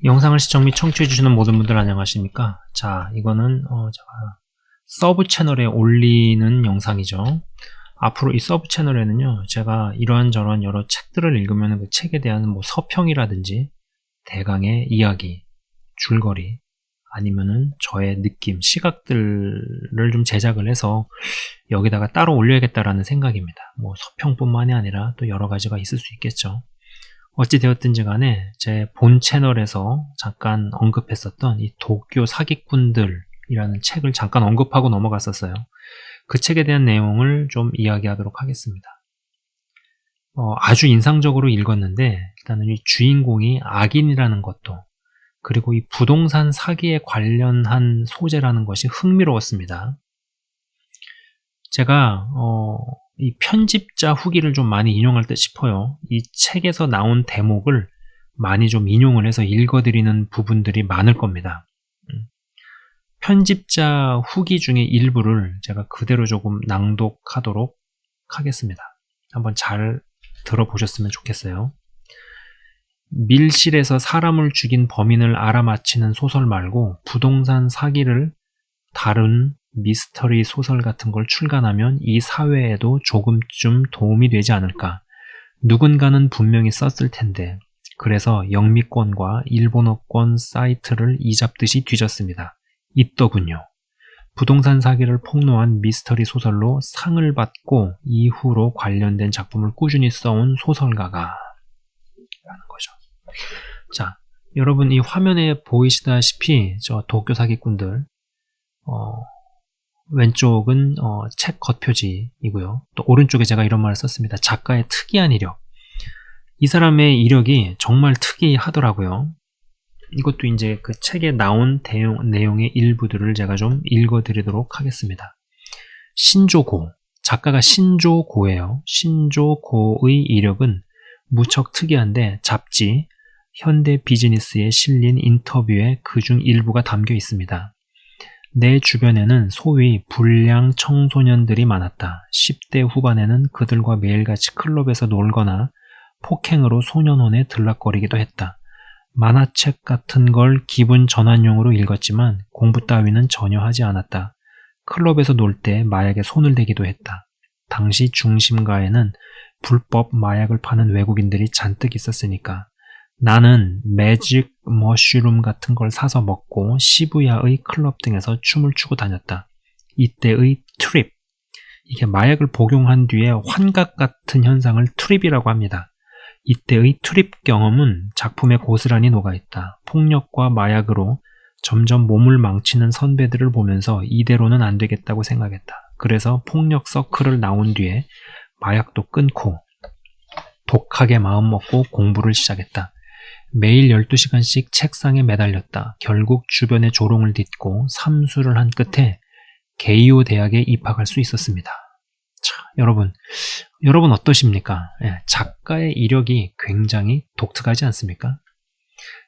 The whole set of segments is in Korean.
영상을 시청 및 청취해주시는 모든 분들 안녕하십니까? 자, 이거는 제가 서브 채널에 올리는 영상이죠. 앞으로 이 서브 채널에는요, 제가 이러한저러한 여러 책들을 읽으면 그 책에 대한 뭐 서평이라든지 대강의 이야기, 줄거리, 아니면은 저의 느낌, 시각들을 좀 제작을 해서 여기다가 따로 올려야겠다라는 생각입니다. 뭐 서평뿐만이 아니라 또 여러 가지가 있을 수 있겠죠. 어찌 되었든지 간에 제 본 채널에서 잠깐 언급했었던 이 도쿄 사기꾼들이라는 책을 잠깐 언급하고 넘어갔었어요. 그 책에 대한 내용을 좀 이야기하도록 하겠습니다. 아주 인상적으로 읽었는데 일단은 이 주인공이 악인이라는 것도, 그리고 이 부동산 사기에 관련한 소재라는 것이 흥미로웠습니다. 제가 이 편집자 후기를 좀 많이 인용할 듯 싶어요. 이 책에서 나온 대목을 많이 좀 인용을 해서 읽어드리는 부분들이 많을 겁니다. 편집자 후기 중에 일부를 제가 그대로 조금 낭독하도록 하겠습니다. 한번 잘 들어보셨으면 좋겠어요. 밀실에서 사람을 죽인 범인을 알아맞히는 소설 말고 부동산 사기를 다룬 미스터리 소설 같은 걸 출간하면 이 사회에도 조금쯤 도움이 되지 않을까. 누군가는 분명히 썼을 텐데. 그래서 영미권과 일본어권 사이트를 이잡듯이 뒤졌습니다. 있더군요. 부동산 사기를 폭로한 미스터리 소설로 상을 받고 이후로 관련된 작품을 꾸준히 써온 소설가가 라는 거죠. 자, 여러분 이 화면에 보이시다시피 저 도쿄 사기꾼들 왼쪽은 책 겉표지이고요. 또 오른쪽에 제가 이런 말을 썼습니다. 작가의 특이한 이력. 이 사람의 이력이 정말 특이하더라고요. 이것도 이제 그 책에 나온 내용의 일부들을 제가 좀 읽어드리도록 하겠습니다. 신조고. 작가가 신조고예요. 신조고의 이력은 무척 특이한데 잡지 현대 비즈니스에 실린 인터뷰에 그중 일부가 담겨 있습니다. 내 주변에는 소위 불량 청소년들이 많았다. 10대 후반에는 그들과 매일같이 클럽에서 놀거나 폭행으로 소년원에 들락거리기도 했다. 만화책 같은 걸 기분 전환용으로 읽었지만 공부 따위는 전혀 하지 않았다. 클럽에서 놀 때 마약에 손을 대기도 했다. 당시 중심가에는 불법 마약을 파는 외국인들이 잔뜩 있었으니까. 나는 매직 머쉬룸 같은 걸 사서 먹고 시부야의 클럽 등에서 춤을 추고 다녔다. 이때의 트립, 이게 마약을 복용한 뒤에 환각 같은 현상을 트립이라고 합니다. 이때의 트립 경험은 작품에 고스란히 녹아있다. 폭력과 마약으로 점점 몸을 망치는 선배들을 보면서 이대로는 안 되겠다고 생각했다. 그래서 폭력 서클을 나온 뒤에 마약도 끊고 독하게 마음먹고 공부를 시작했다. 매일 12시간씩 책상에 매달렸다. 결국 주변의 조롱을 딛고 삼수를 한 끝에 게이오 대학에 입학할 수 있었습니다. 자, 여러분 어떠십니까? 작가의 이력이 굉장히 독특하지 않습니까?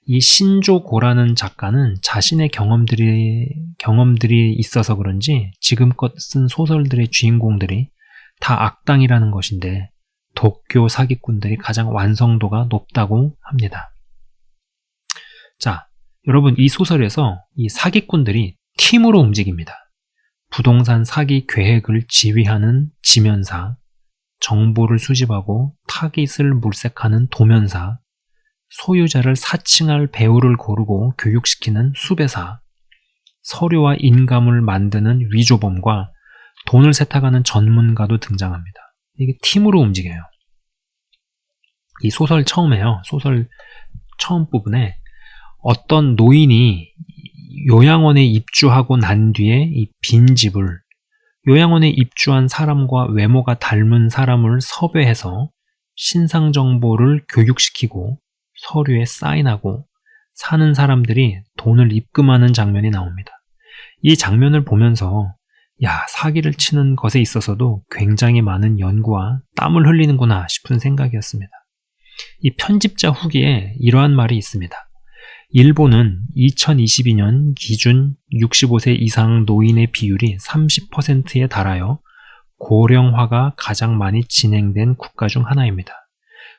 이 신조고라는 작가는 자신의 경험들이 있어서 그런지 지금껏 쓴 소설들의 주인공들이 다 악당이라는 것인데 도쿄 사기꾼들이 가장 완성도가 높다고 합니다. 자, 여러분 이 소설에서 이 사기꾼들이 팀으로 움직입니다. 부동산 사기 계획을 지휘하는 지면사, 정보를 수집하고 타깃을 물색하는 도면사, 소유자를 사칭할 배우를 고르고 교육시키는 수배사, 서류와 인감을 만드는 위조범과 돈을 세탁하는 전문가도 등장합니다. 이게 팀으로 움직여요. 이 소설 처음에요. 소설 처음 부분에 어떤 노인이 요양원에 입주하고 난 뒤에 이 빈집을 요양원에 입주한 사람과 외모가 닮은 사람을 섭외해서 신상 정보를 교육시키고 서류에 사인하고 사는 사람들이 돈을 입금하는 장면이 나옵니다. 이 장면을 보면서 사기를 치는 것에 있어서도 굉장히 많은 연구와 땀을 흘리는구나 싶은 생각이었습니다. 이 편집자 후기에 이러한 말이 있습니다. 일본은 2022년 기준 65세 이상 노인의 비율이 30%에 달하여 고령화가 가장 많이 진행된 국가 중 하나입니다.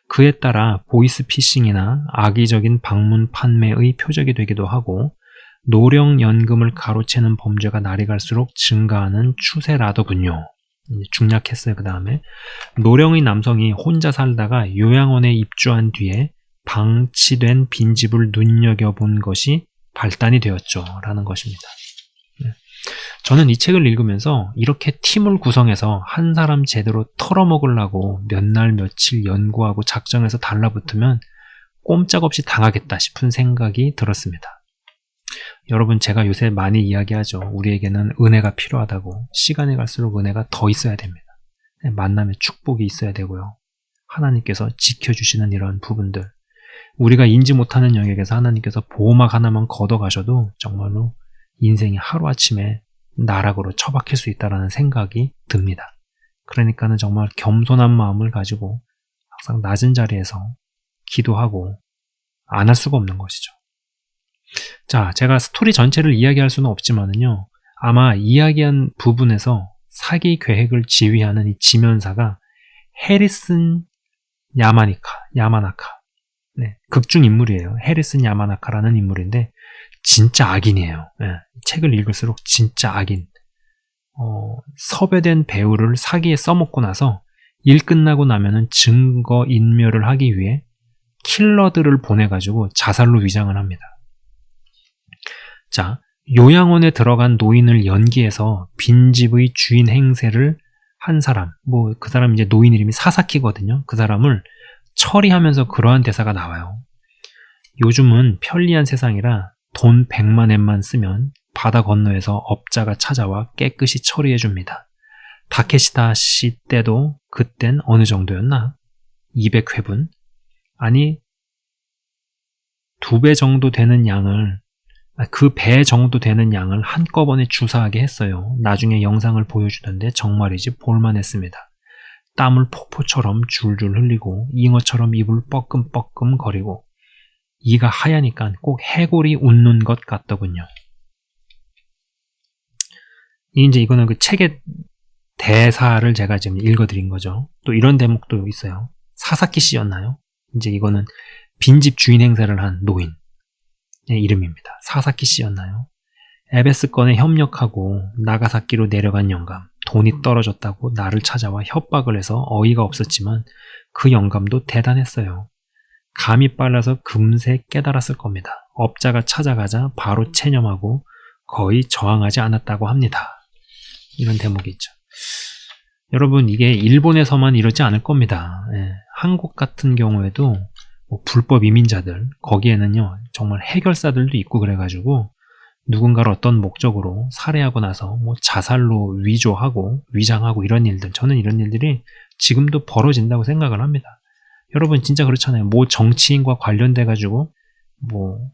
그에 따라 보이스피싱이나 악의적인 방문 판매의 표적이 되기도 하고 노령연금을 가로채는 범죄가 날이 갈수록 증가하는 추세라더군요. 중략했어요. 그 다음에 노령의 남성이 혼자 살다가 요양원에 입주한 뒤에 방치된 빈집을 눈여겨본 것이 발단이 되었죠. 라는 것입니다. 저는 이 책을 읽으면서 이렇게 팀을 구성해서 한 사람 제대로 털어먹으려고 몇 날 며칠 연구하고 작정해서 달라붙으면 꼼짝없이 당하겠다 싶은 생각이 들었습니다. 여러분, 제가 요새 많이 이야기하죠. 우리에게는 은혜가 필요하다고. 시간이 갈수록 은혜가 더 있어야 됩니다. 만남에 축복이 있어야 되고요. 하나님께서 지켜주시는 이런 부분들, 우리가 인지 못하는 영역에서 하나님께서 보호막 하나만 걷어가셔도 정말로 인생이 하루아침에 나락으로 처박힐 수 있다는 생각이 듭니다. 그러니까는 정말 겸손한 마음을 가지고 항상 낮은 자리에서 기도하고 안 할 수가 없는 것이죠. 자, 제가 스토리 전체를 이야기할 수는 없지만은요, 아마 이야기한 부분에서 사기 계획을 지휘하는 이 지면사가 해리슨 야마나카. 네, 극중 인물이에요. 해리슨 야마나카라는 인물인데, 진짜 악인이에요. 네, 책을 읽을수록 진짜 악인. 섭외된 배우를 사기에 써먹고 나서 일 끝나고 나면은 증거 인멸을 하기 위해 킬러들을 보내가지고 자살로 위장을 합니다. 자, 요양원에 들어간 노인을 연기해서 빈집의 주인 행세를 한 사람, 그 사람 이제 노인 이름이 사사키거든요. 그 사람을 처리하면서 그러한 대사가 나와요. 요즘은 편리한 세상이라 돈 100만 엔만 쓰면 바다 건너에서 업자가 찾아와 깨끗이 처리해줍니다. 다케시타 씨 때도 그땐 어느 정도였나? 200회분? 아니, 2배 정도 되는 양을, 그 배 정도 되는 양을 한꺼번에 주사하게 했어요. 나중에 영상을 보여주던데 정말이지 볼만했습니다. 땀을 폭포처럼 줄줄 흘리고 잉어처럼 입을 뻐끔뻐끔 거리고 이가 하얘니까 꼭 해골이 웃는 것 같더군요. 이제 이거는 그 책의 대사를 제가 지금 읽어드린 거죠. 또 이런 대목도 있어요. 사사키 씨였나요? 이제 이거는 빈집 주인 행세를 한 노인의 이름입니다. 사사키 씨였나요? 에베스 건에 협력하고 나가사키로 내려간 영감, 돈이 떨어졌다고 나를 찾아와 협박을 해서 어이가 없었지만 그 영감도 대단했어요. 감이 빨라서 금세 깨달았을 겁니다. 업자가 찾아가자 바로 체념하고 거의 저항하지 않았다고 합니다. 이런 대목이 있죠. 여러분, 이게 일본에서만 이러지 않을 겁니다. 한국 같은 경우에도 불법 이민자들, 거기에는요 정말 해결사들도 있고 그래가지고 누군가를 어떤 목적으로 살해하고 나서 자살로 위조하고 위장하고 이런 일들, 저는 이런 일들이 지금도 벌어진다고 생각을 합니다. 여러분, 진짜 그렇잖아요. 정치인과 관련돼가지고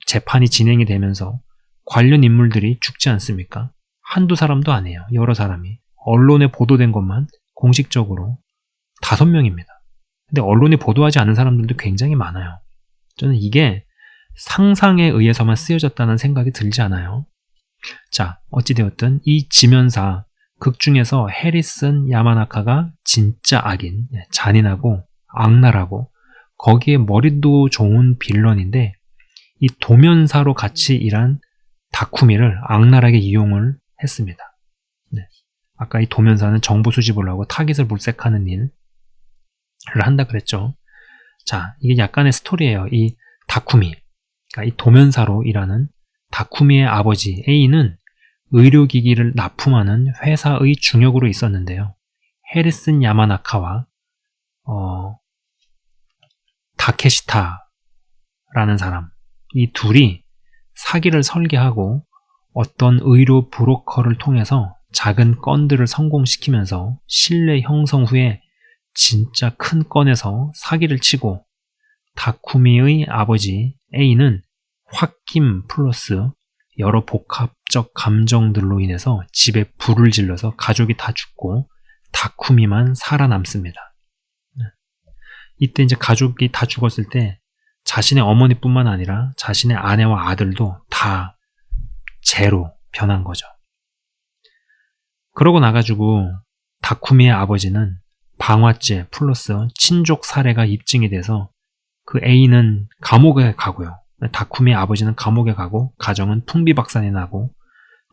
재판이 진행이 되면서 관련 인물들이 죽지 않습니까? 한두 사람도 아니에요. 여러 사람이. 언론에 보도된 것만 공식적으로 5명입니다. 근데 언론에 보도하지 않은 사람들도 굉장히 많아요. 저는 이게 상상에 의해서만 쓰여졌다는 생각이 들지 않아요. 자, 어찌되었든 이 지면사, 극 중에서 해리슨 야마나카가 진짜 악인, 잔인하고 악랄하고 거기에 머리도 좋은 빌런인데 이 도면사로 같이 일한 다쿠미를 악랄하게 이용을 했습니다. 아까 이 도면사는 정보 수집을 하고 타깃을 물색하는 일을 한다 그랬죠. 자, 이게 약간의 스토리예요. 이 다쿠미, 그러니까 이 도면사로 일하는 다쿠미의 아버지 A는 의료기기를 납품하는 회사의 중역으로 있었는데요. 해리슨 야마나카와 다케시타라는 사람, 이 둘이 사기를 설계하고 어떤 의료 브로커를 통해서 작은 건들을 성공시키면서 신뢰 형성 후에 진짜 큰 건에서 사기를 치고 다쿠미의 아버지 A는 홧김 플러스 여러 복합적 감정들로 인해서 집에 불을 질러서 가족이 다 죽고 다쿠미만 살아남습니다. 이때 이제 가족이 다 죽었을 때 자신의 어머니뿐만 아니라 자신의 아내와 아들도 다 재로 변한 거죠. 그러고 나가지고 다쿠미의 아버지는 방화죄 플러스 친족 살해가 입증이 돼서 그 A는 감옥에 가고요. 다쿠미의 아버지는 감옥에 가고 가정은 풍비박산이 나고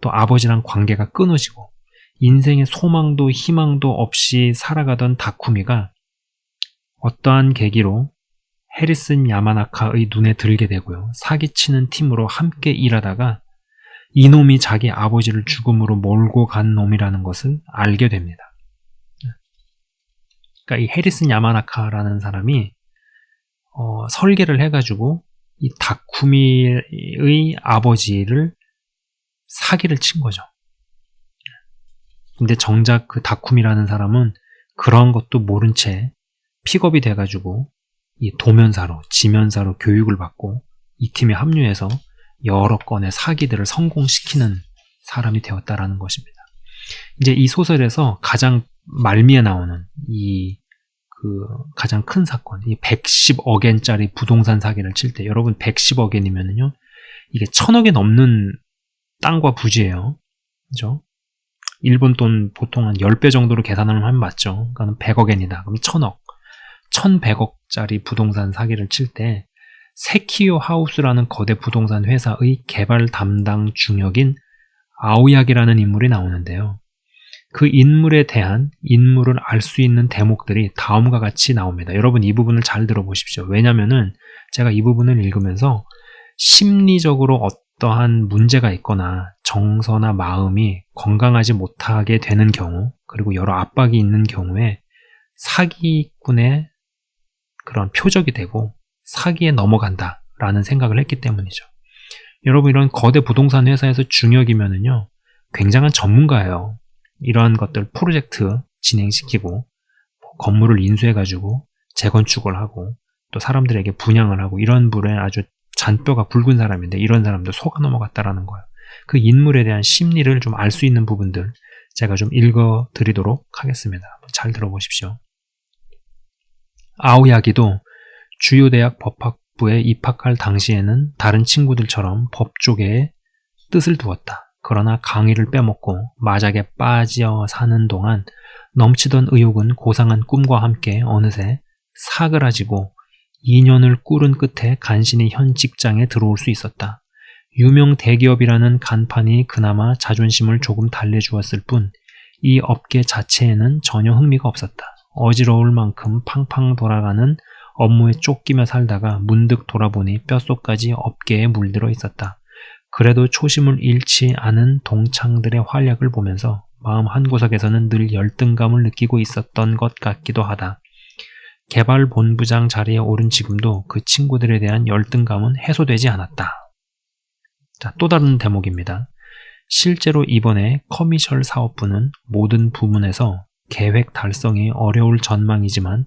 또 아버지랑 관계가 끊어지고 인생의 소망도 희망도 없이 살아가던 다쿠미가 어떠한 계기로 해리슨 야마나카의 눈에 들게 되고요. 사기치는 팀으로 함께 일하다가 이놈이 자기 아버지를 죽음으로 몰고 간 놈이라는 것을 알게 됩니다. 그러니까 이 해리슨 야마나카라는 사람이 설계를 해가지고 이 다쿠미의 아버지를 사기를 친 거죠. 근데 정작 그 다쿠미라는 사람은 그런 것도 모른 채 픽업이 돼가지고 이 도면사로, 지면사로 교육을 받고 이 팀에 합류해서 여러 건의 사기들을 성공시키는 사람이 되었다라는 것입니다. 이제 이 소설에서 가장 말미에 나오는 가장 큰 사건, 이 110억 엔짜리 부동산 사기를 칠 때, 여러분 110억 엔이면은요, 이게 1000억이 넘는 땅과 부지예요. 그죠? 일본 돈 보통 한 10배 정도로 계산을 하면 맞죠. 그러니까 100억 엔이다. 그럼 1000억. 1100억짜리 부동산 사기를 칠 때, 세키요 하우스라는 거대 부동산 회사의 개발 담당 중역인 아오야기라는 인물이 나오는데요. 그 인물에 대한 인물을 알 수 있는 대목들이 다음과 같이 나옵니다. 여러분 이 부분을 잘 들어보십시오. 왜냐면은 제가 이 부분을 읽으면서 심리적으로 어떠한 문제가 있거나 정서나 마음이 건강하지 못하게 되는 경우, 그리고 여러 압박이 있는 경우에 사기꾼의 그런 표적이 되고 사기에 넘어간다라는 생각을 했기 때문이죠. 여러분 이런 거대 부동산 회사에서 중역이면은요, 굉장한 전문가예요. 이러한 것들 프로젝트 진행시키고 건물을 인수해가지고 재건축을 하고 또 사람들에게 분양을 하고 이런 분에 아주 잔뼈가 굵은 사람인데 이런 사람도 속아 넘어갔다라는 거예요. 그 인물에 대한 심리를 좀 알 수 있는 부분들 제가 좀 읽어드리도록 하겠습니다. 잘 들어보십시오. 아오야기도 주요 대학 법학부에 입학할 당시에는 다른 친구들처럼 법조계에 뜻을 두었다. 그러나 강의를 빼먹고 마작에 빠져 사는 동안 넘치던 의욕은 고상한 꿈과 함께 어느새 사그라지고 2년을 꾸른 끝에 간신히 현 직장에 들어올 수 있었다. 유명 대기업이라는 간판이 그나마 자존심을 조금 달래주었을 뿐 이 업계 자체에는 전혀 흥미가 없었다. 어지러울 만큼 팡팡 돌아가는 업무에 쫓기며 살다가 문득 돌아보니 뼛속까지 업계에 물들어 있었다. 그래도 초심을 잃지 않은 동창들의 활약을 보면서 마음 한구석에서는 늘 열등감을 느끼고 있었던 것 같기도 하다. 개발본부장 자리에 오른 지금도 그 친구들에 대한 열등감은 해소되지 않았다. 자, 또 다른 대목입니다. 실제로 이번에 커미셜 사업부는 모든 부문에서 계획 달성이 어려울 전망이지만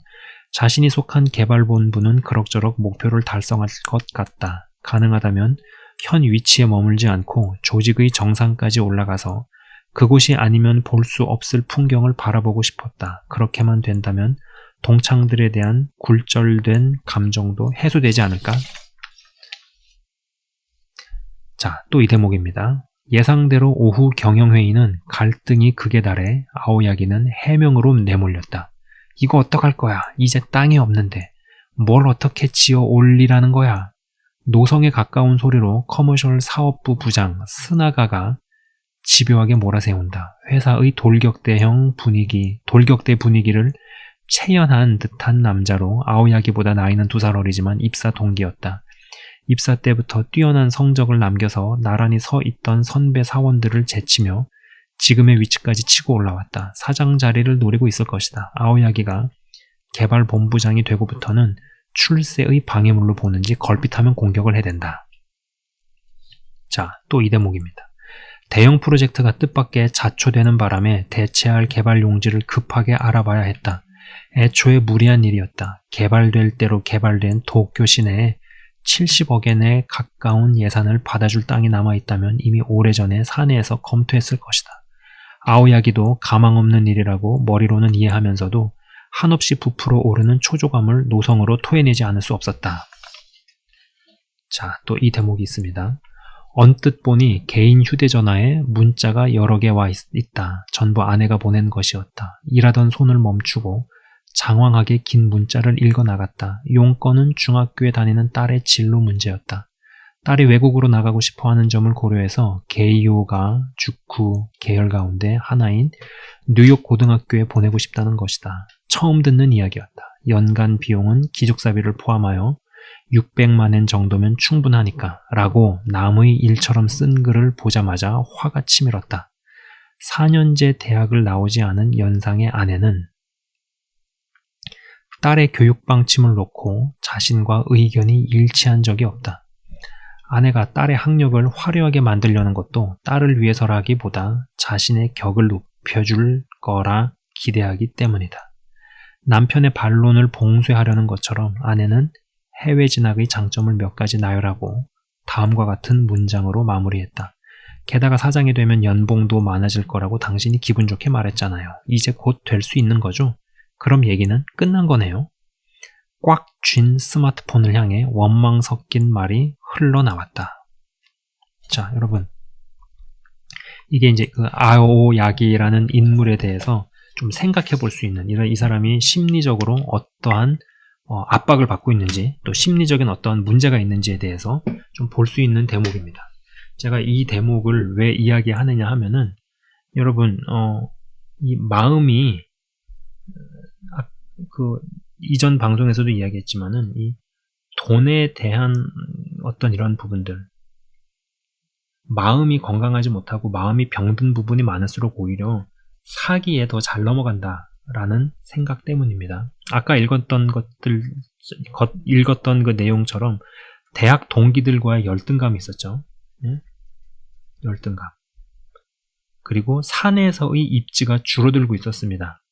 자신이 속한 개발본부는 그럭저럭 목표를 달성할 것 같다. 가능하다면 현 위치에 머물지 않고 조직의 정상까지 올라가서 그곳이 아니면 볼 수 없을 풍경을 바라보고 싶었다. 그렇게만 된다면 동창들에 대한 굴절된 감정도 해소되지 않을까? 자, 또 이 대목입니다. 예상대로 오후 경영회의는 갈등이 극에 달해 아오야기는 해명으로 내몰렸다. 이거 어떡할 거야? 이제 땅이 없는데 뭘 어떻게 지어 올리라는 거야? 노성에 가까운 소리로 커머셜 사업부 부장 스나가가 집요하게 몰아세운다. 회사의 돌격대 분위기를 체연한 듯한 남자로 아오야기보다 나이는 2살 어리지만 입사 동기였다. 입사 때부터 뛰어난 성적을 남겨서 나란히 서 있던 선배 사원들을 제치며 지금의 위치까지 치고 올라왔다. 사장 자리를 노리고 있을 것이다. 아오야기가 개발본부장이 되고부터는 출세의 방해물로 보는지 걸핏하면 공격을 해댄다. 자, 또 이 대목입니다. 대형 프로젝트가 뜻밖의 자초되는 바람에 대체할 개발 용지를 급하게 알아봐야 했다. 애초에 무리한 일이었다. 개발될 대로 개발된 도쿄 시내에 70억엔에 가까운 예산을 받아줄 땅이 남아있다면 이미 오래전에 사내에서 검토했을 것이다. 아오야기도 가망없는 일이라고 머리로는 이해하면서도 한없이 부풀어 오르는 초조감을 노성으로 토해내지 않을 수 없었다. 자, 또 이 대목이 있습니다. 언뜻 보니 개인 휴대전화에 문자가 여러 개 와 있다. 전부 아내가 보낸 것이었다. 일하던 손을 멈추고 장황하게 긴 문자를 읽어 나갔다. 용건은 중학교에 다니는 딸의 진로 문제였다. 딸이 외국으로 나가고 싶어하는 점을 고려해서 게이오가 주쿠 계열 가운데 하나인 뉴욕 고등학교에 보내고 싶다는 것이다. 처음 듣는 이야기였다. 연간 비용은 기숙사비를 포함하여 600만 엔 정도면 충분하니까 라고 남의 일처럼 쓴 글을 보자마자 화가 치밀었다. 4년제 대학을 나오지 않은 연상의 아내는 딸의 교육 방침을 놓고 자신과 의견이 일치한 적이 없다. 아내가 딸의 학력을 화려하게 만들려는 것도 딸을 위해서라기보다 자신의 격을 높여줄 거라 기대하기 때문이다. 남편의 반론을 봉쇄하려는 것처럼 아내는 해외 진학의 장점을 몇 가지 나열하고 다음과 같은 문장으로 마무리했다. 게다가 사장이 되면 연봉도 많아질 거라고 당신이 기분 좋게 말했잖아요. 이제 곧 될 수 있는 거죠? 그럼 얘기는 끝난 거네요. 꽉 쥔 스마트폰을 향해 원망 섞인 말이 흘러나왔다. 자, 여러분. 이게 이제 그 아오야기라는 인물에 대해서 좀 생각해 볼 수 있는, 이 사람이 심리적으로 어떠한 압박을 받고 있는지, 또 심리적인 어떠한 문제가 있는지에 대해서 좀 볼 수 있는 대목입니다. 제가 이 대목을 왜 이야기하느냐 하면은, 여러분, 이 마음이, 이전 방송에서도 이야기했지만은, 이 돈에 대한 어떤 이런 부분들, 마음이 건강하지 못하고 마음이 병든 부분이 많을수록 오히려 사기에 더 잘 넘어간다라는 생각 때문입니다. 아까 읽었던 그 내용처럼 대학 동기들과의 열등감이 있었죠. 네? 열등감. 그리고 사내에서의 입지가 줄어들고 있었습니다.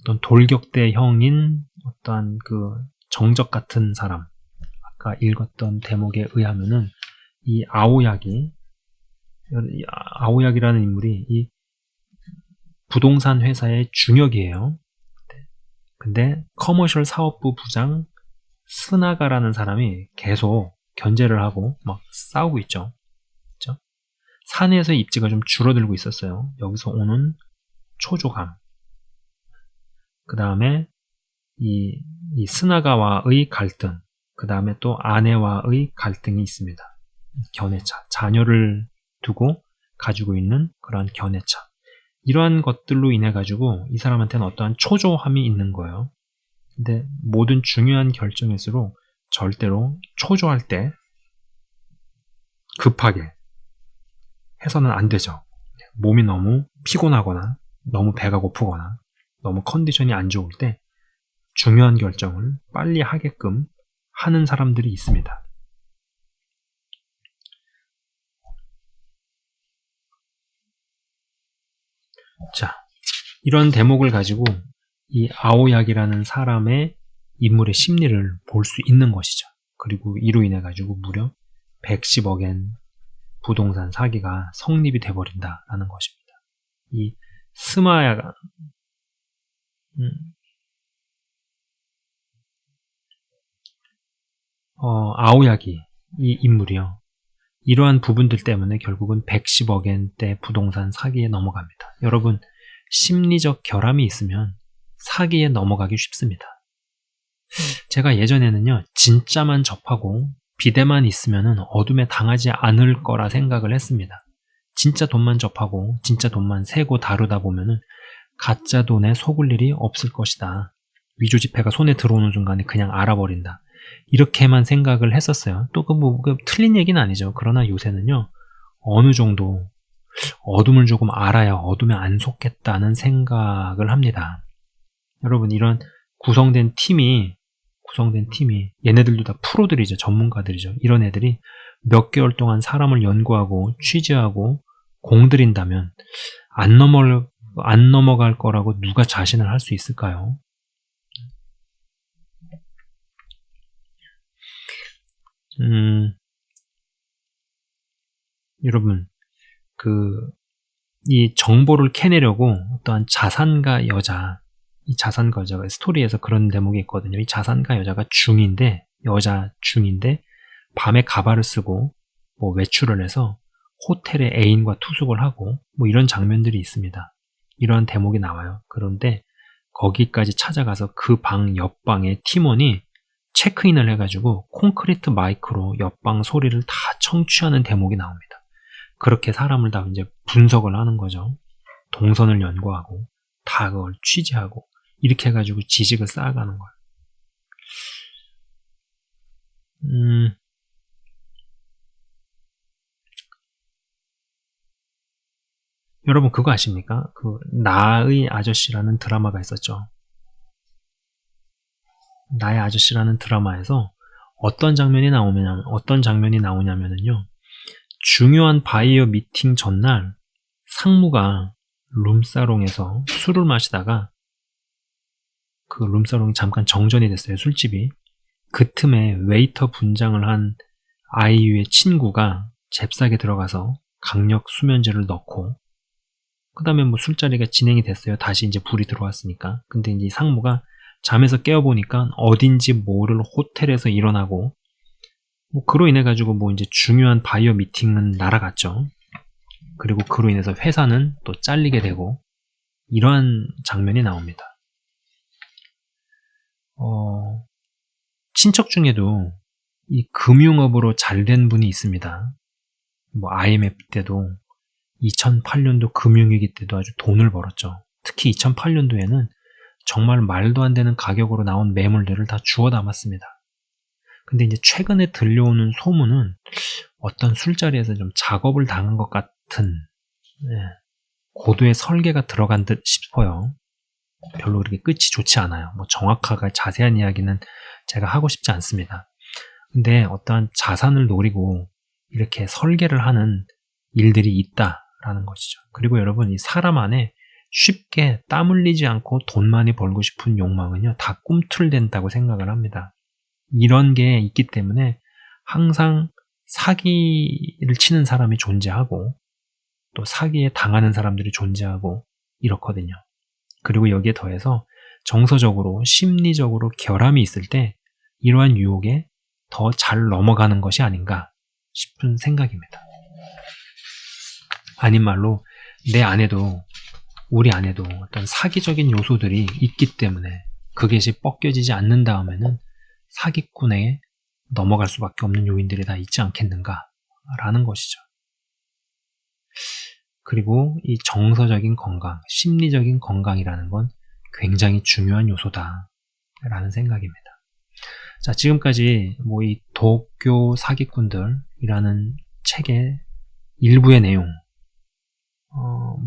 어떤 돌격대형인 어떠한 그 정적 같은 사람. 아까 읽었던 대목에 의하면은 이 아오야기라는 인물이 이 부동산 회사의 중역이에요. 근데 커머셜 사업부 부장 스나가라는 사람이 계속 견제를 하고 막 싸우고 있죠. 그렇죠? 사내에서의 입지가 좀 줄어들고 있었어요. 여기서 오는 초조감. 그 다음에 이 스나가와의 갈등. 그 다음에 또 아내와의 갈등이 있습니다. 견해차. 자녀를 두고 가지고 있는 그러한 견해차. 이러한 것들로 인해 가지고 이 사람한테는 어떠한 초조함이 있는 거예요. 근데 모든 중요한 결정일수록 절대로 초조할 때 급하게 해서는 안 되죠. 몸이 너무 피곤하거나 너무 배가 고프거나 너무 컨디션이 안 좋을 때 중요한 결정을 빨리 하게끔 하는 사람들이 있습니다. 자, 이런 대목을 가지고 이 아오야기라는 사람의 인물의 심리를 볼 수 있는 것이죠. 그리고 이로 인해 가지고 무려 110억엔 부동산 사기가 성립이 돼버린다라는 것입니다. 이 스마야가 아오야기 이 인물이요. 이러한 부분들 때문에 결국은 110억엔대 부동산 사기에 넘어갑니다. 여러분, 심리적 결함이 있으면 사기에 넘어가기 쉽습니다. 제가 예전에는요, 진짜만 접하고 비대만 있으면 어둠에 당하지 않을 거라 생각을 했습니다. 진짜 돈만 접하고 진짜 돈만 세고 다루다 보면은 가짜 돈에 속을 일이 없을 것이다. 위조지폐가 손에 들어오는 순간에 그냥 알아버린다. 이렇게만 생각을 했었어요. 또 틀린 얘기는 아니죠. 그러나 요새는요, 어느 정도 어둠을 조금 알아야 어둠에 안 속겠다는 생각을 합니다. 여러분, 이런 구성된 팀이 얘네들도 다 프로들이죠. 전문가들이죠. 이런 애들이 몇 개월 동안 사람을 연구하고 취재하고 공들인다면 안 넘어갈 거라고 누가 자신을 할 수 있을까요? 여러분, 이 정보를 캐내려고 어떠한 자산가 여자가 스토리에서 그런 대목이 있거든요. 이 자산가 여자 중인데 밤에 가발을 쓰고 외출을 해서 호텔에 애인과 투숙을 하고 이런 장면들이 있습니다. 이런 대목이 나와요. 그런데 거기까지 찾아가서 그 방 옆방에 팀원이 체크인을 해가지고 콘크리트 마이크로 옆방 소리를 다 청취하는 대목이 나옵니다. 그렇게 사람을 다 이제 분석을 하는 거죠. 동선을 연구하고 다 그걸 취재하고 이렇게 해가지고 지식을 쌓아가는 거예요. 여러분 그거 아십니까? 그 나의 아저씨라는 드라마가 있었죠. 나의 아저씨라는 드라마에서 어떤 장면이 나오냐면요. 중요한 바이어 미팅 전날 상무가 룸사롱에서 술을 마시다가 그 룸사롱이 잠깐 정전이 됐어요. 술집이. 그 틈에 웨이터 분장을 한 아이유의 친구가 잽싸게 들어가서 강력 수면제를 넣고 그 다음에 뭐 술자리가 진행이 됐어요. 다시 이제 불이 들어왔으니까. 근데 이제 상무가 잠에서 깨어보니까 어딘지 모를 호텔에서 일어나고 뭐 그로 인해 가지고 뭐 이제 중요한 바이어 미팅은 날아갔죠. 그리고 그로 인해서 회사는 또 잘리게 되고 이러한 장면이 나옵니다. 친척 중에도 이 금융업으로 잘된 분이 있습니다. 뭐 IMF 때도 2008년도 금융위기 때도 아주 돈을 벌었죠. 특히 2008년도에는 정말 말도 안 되는 가격으로 나온 매물들을 다 주워 담았습니다. 근데 이제 최근에 들려오는 소문은 어떤 술자리에서 좀 작업을 당한 것 같은 고도의 설계가 들어간 듯 싶어요. 별로 그렇게 끝이 좋지 않아요. 뭐 정확하게 자세한 이야기는 제가 하고 싶지 않습니다. 근데 어떠한 자산을 노리고 이렇게 설계를 하는 일들이 있다라는 것이죠. 그리고 여러분 이 사람 안에 쉽게 땀 흘리지 않고 돈 많이 벌고 싶은 욕망은요 다 꿈틀댄다고 생각을 합니다. 이런 게 있기 때문에 항상 사기를 치는 사람이 존재하고 또 사기에 당하는 사람들이 존재하고 이렇거든요. 그리고 여기에 더해서 정서적으로 심리적으로 결함이 있을 때 이러한 유혹에 더 잘 넘어가는 것이 아닌가 싶은 생각입니다. 아닌 말로 내 안에도 우리 안에도 어떤 사기적인 요소들이 있기 때문에 그것이 벗겨지지 않는 다음에는 사기꾼에 넘어갈 수밖에 없는 요인들이 다 있지 않겠는가라는 것이죠. 그리고 이 정서적인 건강, 심리적인 건강이라는 건 굉장히 중요한 요소다라는 생각입니다. 자, 지금까지 뭐 이 도쿄 사기꾼들이라는 책의 일부의 내용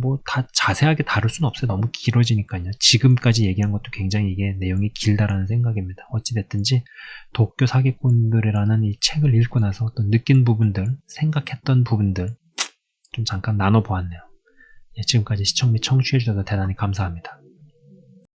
뭐 다 자세하게 다룰 수는 없어요. 너무 길어지니까요. 지금까지 얘기한 것도 굉장히 이게 내용이 길다라는 생각입니다. 어찌됐든지 도쿄 사기꾼들이라는 이 책을 읽고 나서 또 느낀 부분들, 생각했던 부분들 좀 잠깐 나눠보았네요. 지금까지 시청 및 청취해 주셔서 대단히 감사합니다.